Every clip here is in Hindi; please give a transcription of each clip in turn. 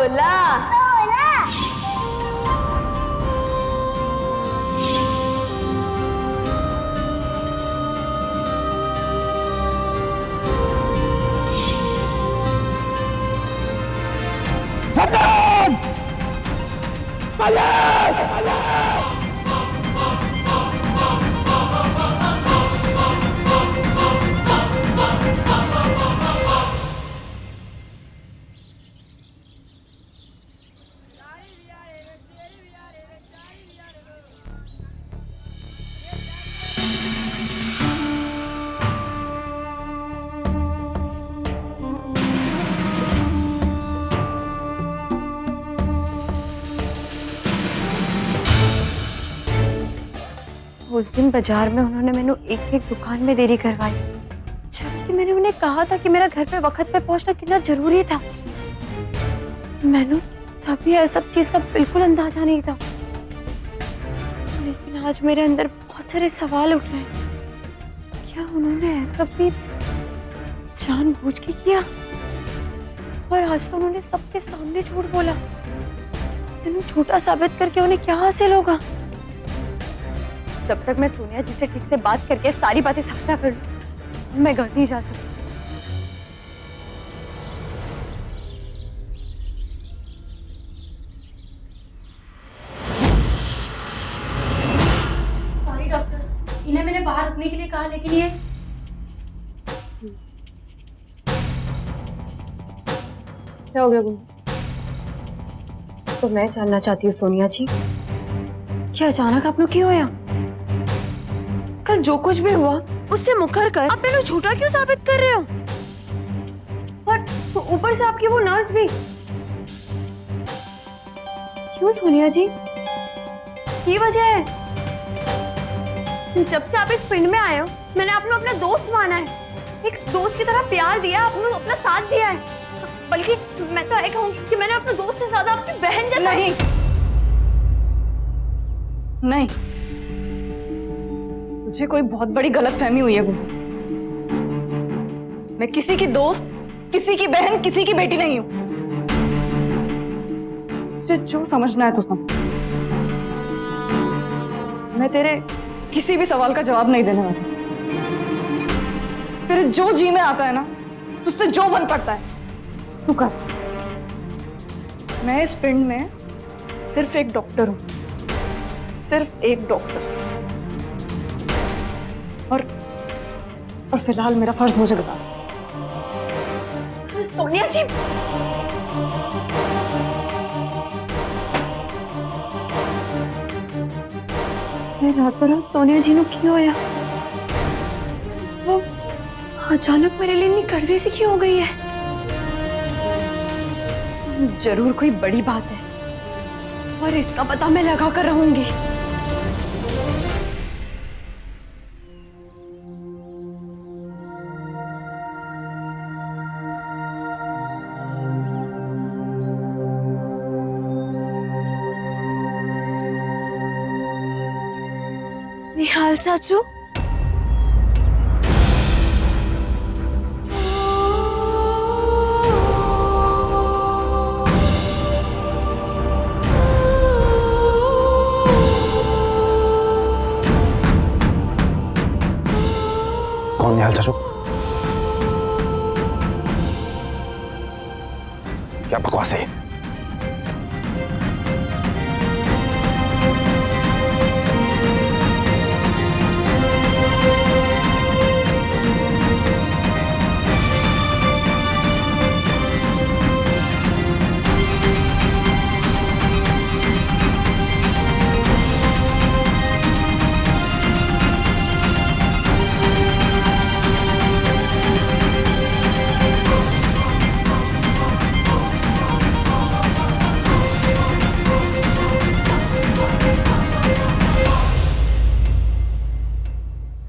16 उस दिन बाजार में उन्होंने मैंने एक एक दुकान में देरी करवाई, जबकि मैंने उन्हें कहा था कि मेरा घर पे वक्त पे पहुंचना कितना जरूरी था। मैंने तभी यह सब चीज का बिल्कुल अंदाजा नहीं था, लेकिन आज मेरे अंदर बहुत सारे सवाल उठ रहे हैं। क्या उन्होंने ऐसा भी जानबूझ के किया? और आज तो उन्होंने सबके सामने झूठ बोला। मैंने झूठा साबित करके उन्हें क्या हासिल होगा? जब तक मैं सोनिया जी से ठीक से बात करके सारी बातें साफ ना कर लूं, मैं घर नहीं जा सकती। सॉरी डॉक्टर, इन्हें मैंने बाहर रुकने के लिए कहा, लेकिन ये क्या हो गया गुम? तो मैं जानना चाहती हूँ सोनिया जी, कि अचानक आप लोग क्यों आया? कल जो कुछ भी हुआ उससे मुकर कर आप मैंने झूठा क्यों साबित कर रहे हो? और ऊपर से आपकी वो नर्स भी। क्यों सोनिया जी? ये वजह है? जब से आप इस पिंड में आए हो, मैंने आपको अपना दोस्त माना है, एक दोस्त की तरह प्यार दिया, आपने अपना साथ दिया है। बल्कि मैं तो ये कहूंगी कि मैंने अपने दोस्त से ज्यादा आपकी बहन जैसा। नहीं नहीं, तुझे कोई बहुत बड़ी गलतफहमी हुई है गुड्डू। मैं किसी की दोस्त, किसी की बहन, किसी की बेटी नहीं हूं। तुझे जो समझना है तो समझ। मैं तेरे किसी भी सवाल का जवाब नहीं देने वाली। तेरे जो जी में आता है ना, तुझसे जो बन पड़ता है तू कर। मैं इस पिंड में सिर्फ एक डॉक्टर हूं, सिर्फ एक डॉक्टर। और फिलहाल मेरा फर्ज मुझे बता। सोनिया जी, रातों रात सोनिया जी ने क्यों आया? वो अचानक मेरे लिए इतनी कड़वी सी क्यों हो गई है? जरूर कोई बड़ी बात है और इसका पता मैं लगा कर रहूंगी। निहाल चाचू, कौन निहाल चाचू? क्या बकवास है?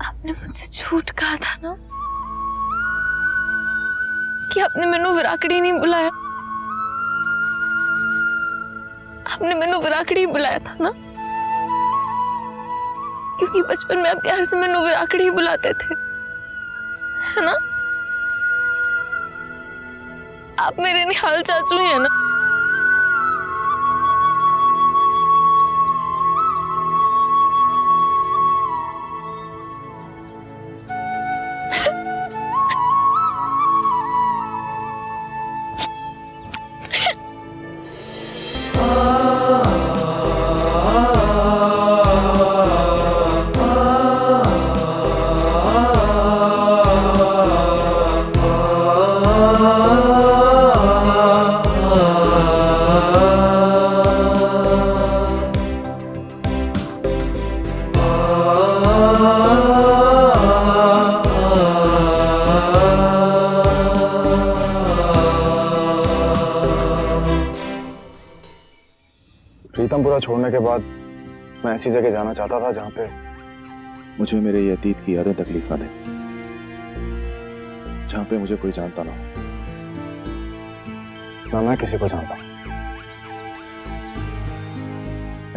आपने मुझसे झूठ कहा था ना कि आपने मैनू विराकड़ी नहीं बुलाया। आपने मैनू विराकड़ी बुलाया था ना, क्योंकि बचपन में आप प्यार से मैनू विराकड़ी ही बुलाते थे, है ना? आप मेरे निहाल चाचू ही है ना? रामपुरा छोड़ने के बाद मैं ऐसी जगह जाना चाहता था जहां पे मुझे मेरे ये अतीत की यादें तकलीफ ना दें, जहां पे मुझे कोई जानता ना हो, ना मैं किसी को जानता।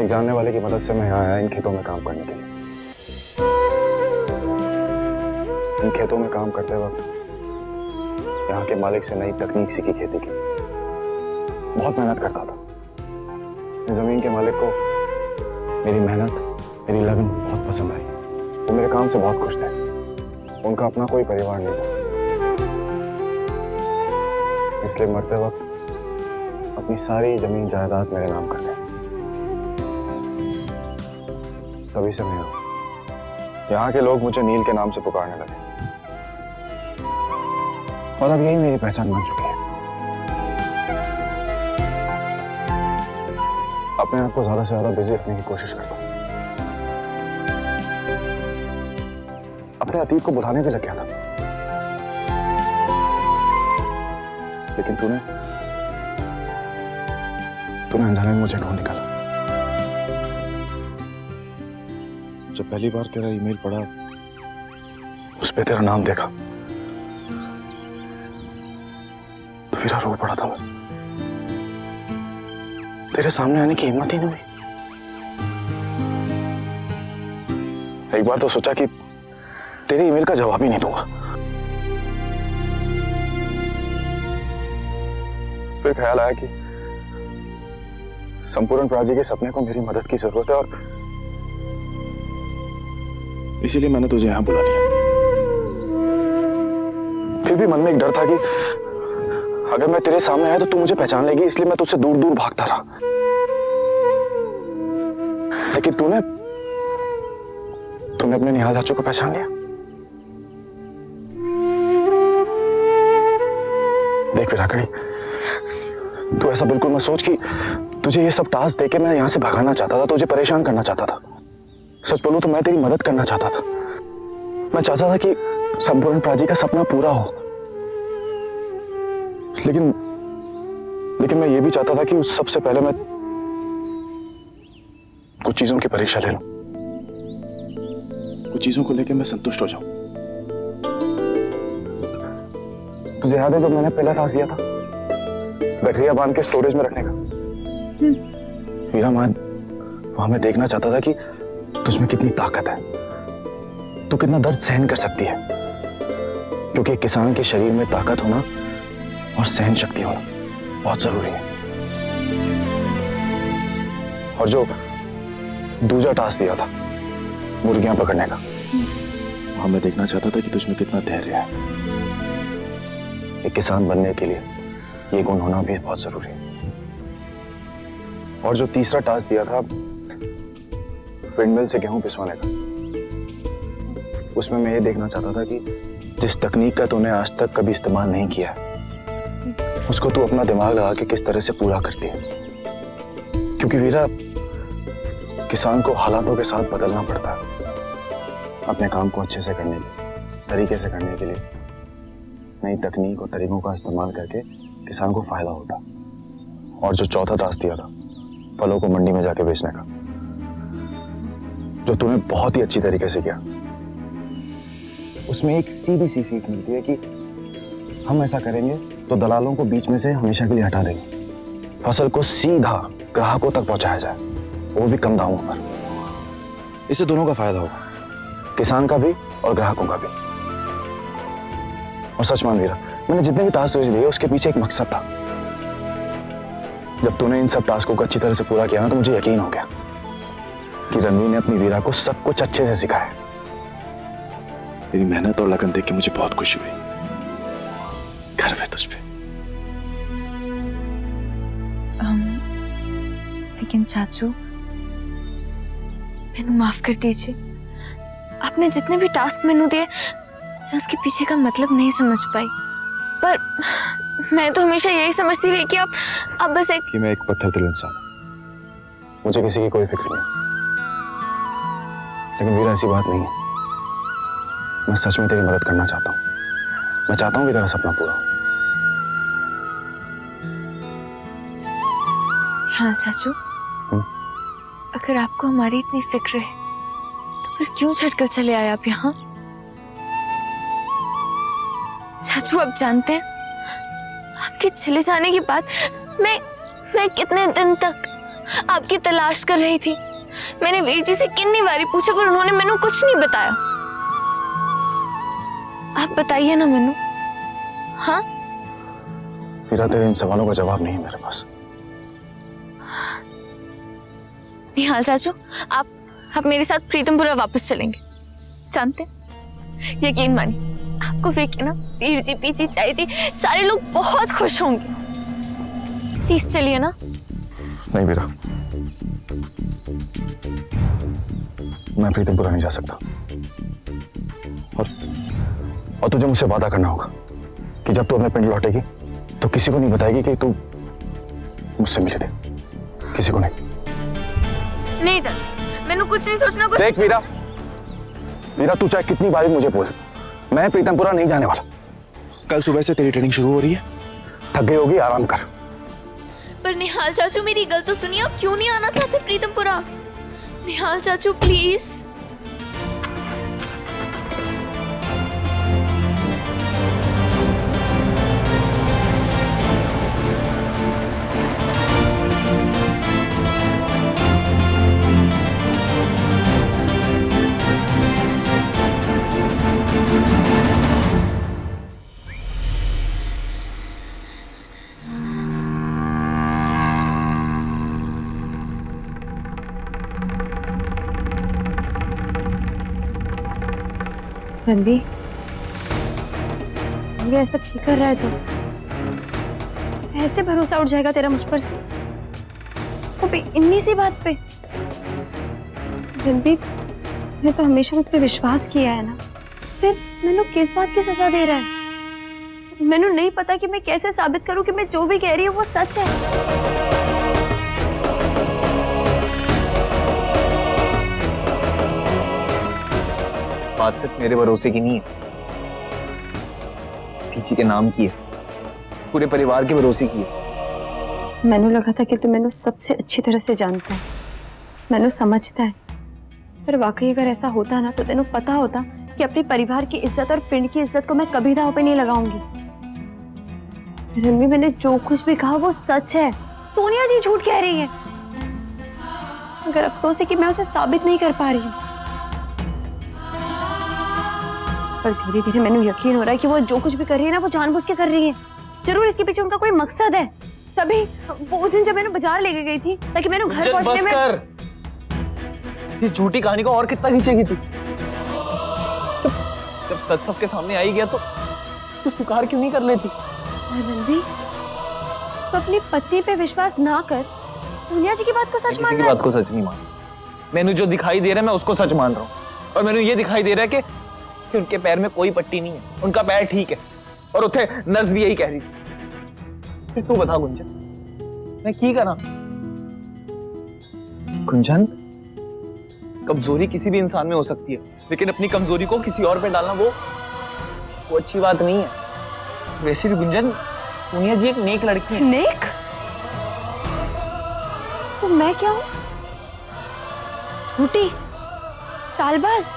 एक जानने वाले की मदद से मैं यहाँ आया इन खेतों में काम करने के लिए। इन खेतों में काम करते वक्त यहाँ के मालिक से नई तकनीक सीखी खेती की। बहुत मेहनत करता था। इस जमीन के मालिक को मेरी मेहनत, मेरी लगन बहुत पसंद आई। वो मेरे काम से बहुत खुश थे। उनका अपना कोई परिवार नहीं था, इसलिए मरते वक्त अपनी सारी जमीन जायदाद मेरे नाम कर दी। तभी से मैं यहाँ के लोग मुझे नील के नाम से पुकारने लगे और अब यही मेरी पहचान बन चुकी है। अपने आप को ज्यादा से ज्यादा बिजी रखने की कोशिश करता हूँ। अपने अतीत को भुलाने भी लग गया था, लेकिन तूने अनजाने में मुझे ढूंढ निकाला। जब पहली बार तेरा ईमेल पढ़ा, उस पे तेरा नाम देखा तो फिर रो पड़ा था मैं। तेरे सामने आने की हिम्मत ही नहीं हुई। एक बार तो सोचा कि तेरे ईमेल का जवाब ही नहीं दूंगा, फिर ख्याल आया कि संपूर्ण प्राजी के सपने को मेरी मदद की जरूरत है और इसीलिए मैंने तुझे यहां बुला लिया। फिर भी मन में एक डर था कि अगर मैं तेरे सामने आया तो तू मुझे पहचान लेगी, इसलिए मैं तुझसे दूर दूर भागता रहा। लेकिन तूने अपने निहाल चाचू को पहचान लिया। देख विराकड़ी, तू ऐसा बिल्कुल मत सोच कि तुझे ये सब टास्क देके मैं यहां से भगाना चाहता था, तुझे परेशान करना चाहता था। सच बोलूं तो मैं तेरी मदद करना चाहता था। मैं चाहता था कि संपूर्ण प्राजी का सपना पूरा हो, लेकिन मैं ये भी चाहता था कि उस सबसे पहले मैं कुछ चीजों की परीक्षा ले लूं, कुछ चीजों को लेकर मैं संतुष्ट हो जाऊं। तुझे याद है जब मैंने पहला टास्क दिया था बैटरियां बांध के स्टोरेज में रखने का? वीरा, वहां मैं देखना चाहता था कि तुझमें कितनी ताकत है, तू कितना दर्द सहन कर सकती है, क्योंकि एक किसान के शरीर में ताकत होना और सहन शक्ति होना बहुत जरूरी है। और जो दूसरा टास्क दिया था मुर्गियां पकड़ने का, वहां मैं देखना चाहता था कि तुझमें कितना धैर्य है। एक किसान बनने के लिए ये गुण होना भी बहुत जरूरी है। और जो तीसरा टास्क दिया था विंडमिल से गेहूं पिसवाने का, उसमें मैं ये देखना चाहता था कि जिस तकनीक का तूने आज तक कभी इस्तेमाल नहीं किया है, उसको तू अपना दिमाग लगा के किस तरह से पूरा करती है। क्योंकि वीरा, किसान को हालातों के साथ बदलना पड़ता है अपने काम को अच्छे से करने के लिए, तरीके से करने के लिए। नई तकनीक और तरीकों का इस्तेमाल करके किसान को फायदा होता। और जो चौथा टास्क दिया था फलों को मंडी में जाके बेचने का, जो तूने बहुत ही अच्छी तरीके से किया, उसमें एक सीधी सी सीख मिलती है कि हम ऐसा करेंगे तो दलालों को बीच में से हमेशा के लिए हटा देंगे, फसल को सीधा ग्राहकों तक पहुंचाया जाए, वो भी कम दामों पर। इससे दोनों का फायदा होगा, किसान का भी और ग्राहकों का भी। और सच मान वीरा, मैंने जितने भी टास्क दिए उसके पीछे एक मकसद था। जब तूने इन सब टास्कों को अच्छी तरह से पूरा किया ना, तो मुझे यकीन हो गया कि रणवीर ने अपनी वीरा को सब कुछ अच्छे से सिखाया। तेरी मेहनत और लगन देख के मुझे बहुत खुशी हुई। गर्व है तुझ पे। लेकिन चाचू, मैनू माफ कर दीजिए। आपने जितने भी टास्क मैनू दिए, मैं उसके पीछे का मतलब नहीं समझ पाई। पर मैं तो हमेशा यही समझती रही कि आप बस एक कि मैं एक पत्थर दिल इंसान, मुझे किसी की कोई फिक्र नहीं। लेकिन वीरा, ऐसी बात नहीं है। मैं सच में तेरी मदद करना चाहता हूँ। मैं चाहता हूँ कि तेरा सपना पूरा हो। हाँ चाचू, अगर आपको हमारी इतनी फिक्र है तो फिर क्यों छटकर चले आए आप यहाँ? चाचू आप जानते हैं आपके चले जाने के बाद मैं कितने दिन तक आपकी तलाश कर रही थी। मैंने वीर जी से कितनी बारी पूछा पर उन्होंने मैंने कुछ नहीं बताया। आप बताइए ना मैनू। हाँ वीरा, तेरे इन सवालों का जवाब नहीं है मेरे पास। निहाल चाचू आप मेरे साथ प्रीतमपुरा वापस चलेंगे, जानते हैं? यकीन मानिए आपको देख के ना वीर जी, पीची, चाई जी सारे लोग बहुत खुश होंगे। प्लीज चलिए ना। नहीं वीरा, मैं प्रीतमपुरा नहीं जा सकता। और तुझे मुझसे वादा करना होगा कि जब तू अपने पिंड लौटेगी तो किसी को नहीं बताएगी कि तू मुझसे मिली थी। किसी को नहीं जानती, मैंने कुछ नहीं सोचना। कुछ देख वीरा, वीरा तू चाहे कितनी बार मुझे बोल, मैं प्रीतमपुरा नहीं जाने वाला। कल सुबह से तेरी ट्रेनिंग शुरू हो रही है, थक गई होगी, आराम कर। पर निहाल चाचू मेरी गल तो सुनिए, आप क्यों नहीं आना चाहते प्रीतमपुरा? निहाल चाचू प्लीज। रणवीर, ये ऐसा क्यों कर रहा है तू? ऐसे भरोसा उठ जाएगा तेरा मुझ पर से? वो भी इन्नी सी बात पे? रणवीर, मैंने तो हमेशा मुझ पे विश्वास किया है ना, फिर मैंने किस बात की सजा दे रहा है? मैंने नहीं पता कि मैं कैसे साबित करूं कि मैं जो भी कह रही हूँ वो सच है। बात सिर्फ मेरे भरोसे की नहीं है, पीछे के नाम की है, पूरे परिवार के भरोसे की है। मैंने लगा था कि तू मैंने सबसे अच्छी तरह से जानता है, मैंने समझता है, पर वाकई अगर ऐसा होता ना तो तेनों पता होता कि अपने परिवार की इज्जत और पिंड की इज्जत को मैं कभी दांव पे नहीं लगाऊंगी। रणवीर, मैंने जो कुछ भी कहा वो सच है। सोनिया जी झूठ कह रही है। अगर अफसोस है कि मैं उसे साबित नहीं कर पा रही हूँ, पर धीरे धीरे मैंने यकीन हो रहा है कि वो जो कुछ भी कर रही है ना वो जानबूझ के कर रही है। जरूर इसके पीछे उनका कोई मकसद है। तभी वो उस दिन जब मैंने बाजार लेके गई थी ताकि मैंने घर पहुंचने में। इस झूठी कहानी को और कितना खींचेगी तू? जब सच सबके सामने आई गया तो तू स्वीकार क्यों नहीं कर लेती? रणवीर, तो अपनी पति पे विश्वास ना कर सोनिया जी की बात को सच मान रहा है। बात को सच नहीं मान, मैंने जो दिखाई दे रहा है मैं उसको सच मान रहा हूँ। और मैंने ये दिखाई दे रहा है कि उनके पैर में कोई पट्टी नहीं है, उनका पैर ठीक है। और उठे नस भी यही कह रही थी। फिर तू बता गुंजन, मैं की करा? गुंजन, कमजोरी किसी भी इंसान में हो सकती है, लेकिन अपनी कमजोरी को किसी और पे डालना वो अच्छी बात नहीं है। वैसे भी गुंजन, सोनिया जी एक नेक लड़की है। नेक? तो मैं क्या हूं? झूठी, चालबाज।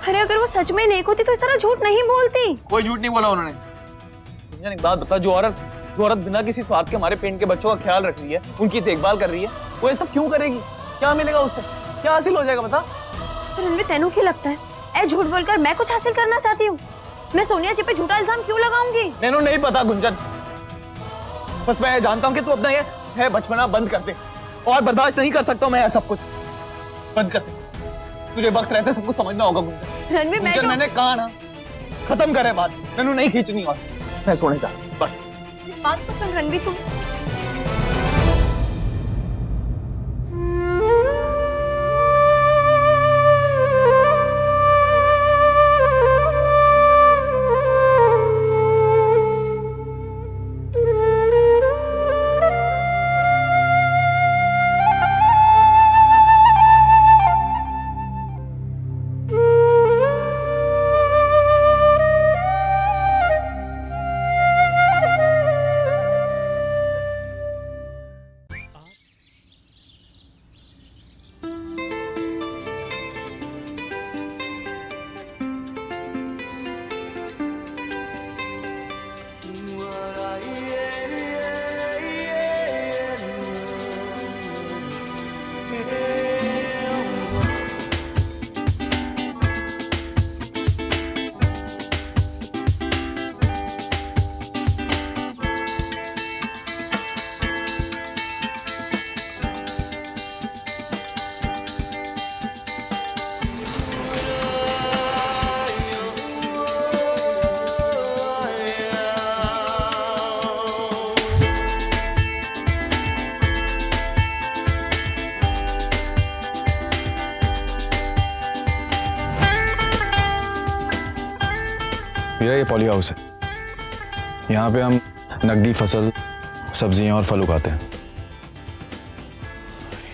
अरे अगर वो सच में नेक होती तो इस तरह झूठ नहीं बोलती। कोई झूठ नहीं बोला उन्होंने। गुंजन एक बात बता, जो औरत बिना किसी स्वार्थ के हमारे पेट के बच्चों का ख्याल रख रही है, उनकी देखभाल कर रही है, वो ये सब क्यों करेगी? क्या मिलेगा उससे? क्या हासिल हो जाएगा बता? रणवीर, तेनू क्या लगता है ऐ झूठ बोलकर मैं कुछ हासिल करना चाहती हूँ? मैं सोनिया जी पे झूठा इल्जाम क्यों लगाऊंगी? मैंने नहीं पता गुंजन, बस मैं जानता हूँ कि तू अपना ये है बचपना बंद कर दे, और बर्दाश्त नहीं कर सकता मैं सब कुछ। बंद कर दे, तुझे वक्त रहते सब कुछ समझना होगा गुंजन। रणवीर, मैंने कहा ना, खत्म करे बात, मैंने नहीं खींचनी और मैं सोने जा बस। बात तो सुन रणवीर, तुम मेरा ये पॉली हाउस है। यहाँ पे हम नकदी फसल, सब्जियां और फल उगाते हैं।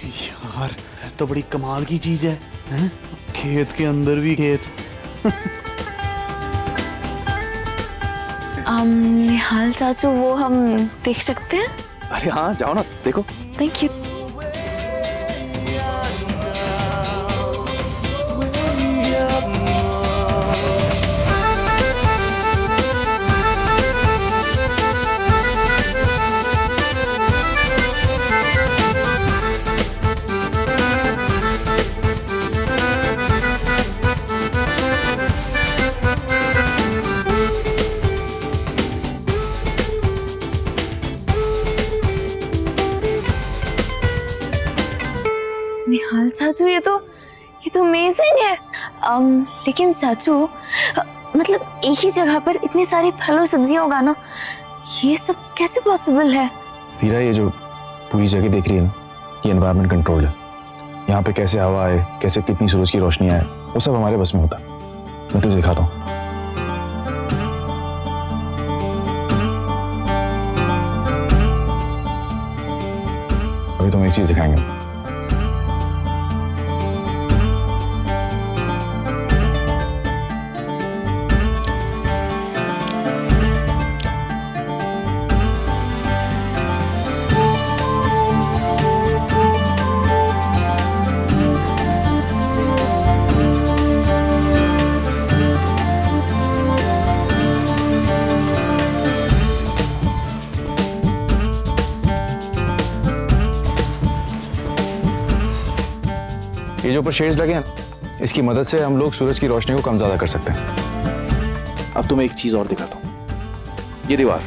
यार तो बड़ी कमाल की चीज है, हैं? खेत के अंदर भी खेत। निहाल चाचू, वो हम देख सकते हैं? अरे हाँ, जाओ ना, देखो। Thank you. निहाल चाचू, ये तो अमेजिंग है। लेकिन चाचू, मतलब एक ही जगह पर इतनी सारी फल और सब्जियां उगाना, ये सब कैसे पॉसिबल है? वीरा, ये जो पूरी जगह देख रही है ना, ये एनवायरनमेंट कंट्रोल है। यहाँ पे कैसे हवा आए, कैसे कितनी सूरज की रोशनी आए, वो सब हमारे बस में होता है। मैं तुझे दिखाता हूँ। अभी तुम्हें एक चीज दिखाएंगे। ये जो ऊपर शेड्स लगे हैं, इसकी मदद से हम लोग सूरज की रोशनी को कम ज्यादा कर सकते हैं। अब तुम्हें एक चीज और दिखाता हूँ, ये दीवार।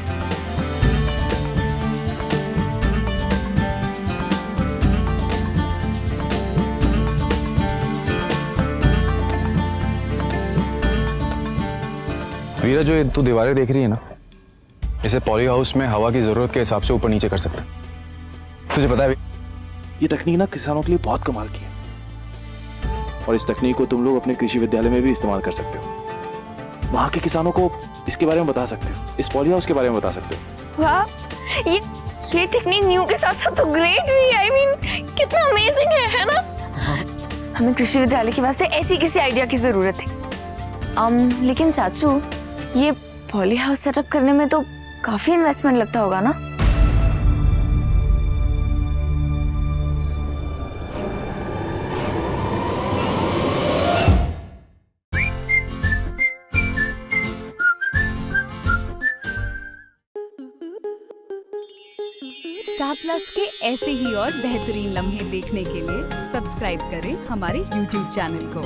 वीरा, जो तू दीवारें देख रही है ना, इसे पॉली हाउस में हवा की जरूरत के हिसाब से ऊपर नीचे कर सकते हैं। तुझे पता है ये तकनीक ना किसानों के लिए बहुत कमाल की है, और इस तकनीक को तुम लोग अपने कृषि विद्यालय में भी इस्तेमाल कर सकते हो। वहां के किसानों को इसके बारे में बता सकते हो, इस पॉली हाउस के बारे में बता सकते हो। वाह, ये टेक्निक न्यू के साथ साथ तो ग्रेट भी। आई मीन, कितना अमेजिंग है ना? हमें कृषि विद्यालय के वास्ते ऐसी किसी आइडिया की जरूरत है। लेकिन चाचू, ये पॉली हाउस सेटअप करने में तो काफी इन्वेस्टमेंट लगता होगा ना? स्टार प्लस के ऐसे ही और बेहतरीन लम्हे देखने के लिए सब्सक्राइब करें हमारे YouTube चैनल को।